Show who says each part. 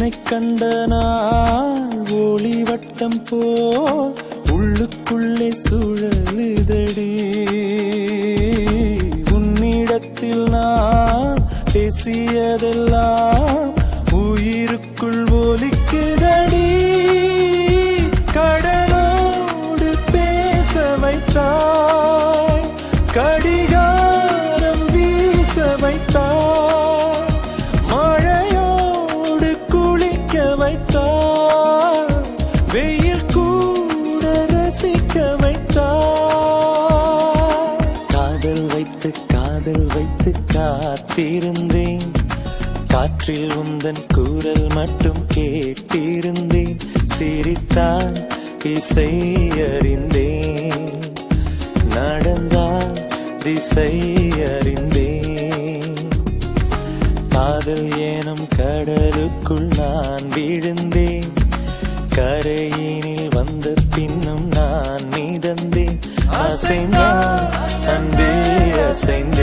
Speaker 1: உன்னை கண்ட நாள் ஒளி வட்டம் போ உள்ளுக்குள்ளே சுழலுதடி. உன்னிடத்தில் நான் பேசியதெல்லாம் உயிருக்குள் ஒலிக்குதடி. கடலோடு பேச வைத்தாய், கடிகாரம் வீச வைத்தாய், மழையோடு குளிக்க வைத்தாய், வெயில் கூட ரசிக்க வைத்தாய். காதல் வைத்து காதல் வைத்து காத்திருந்தேன், காற்றில் உந்தன் குரல் மட்டும் கேட்டிருந்தேன். சிரித்தால் இசை அறிந்தேன், நடந்தால் திசை அறிந்தேன். காதல் எனும் கடலுக்குள் நான் விழுந்தேன், கரையினில் வந்த பின்னும் நான் மிதந்தேன். அசைந்தான் அன்பே அசைந்தான்.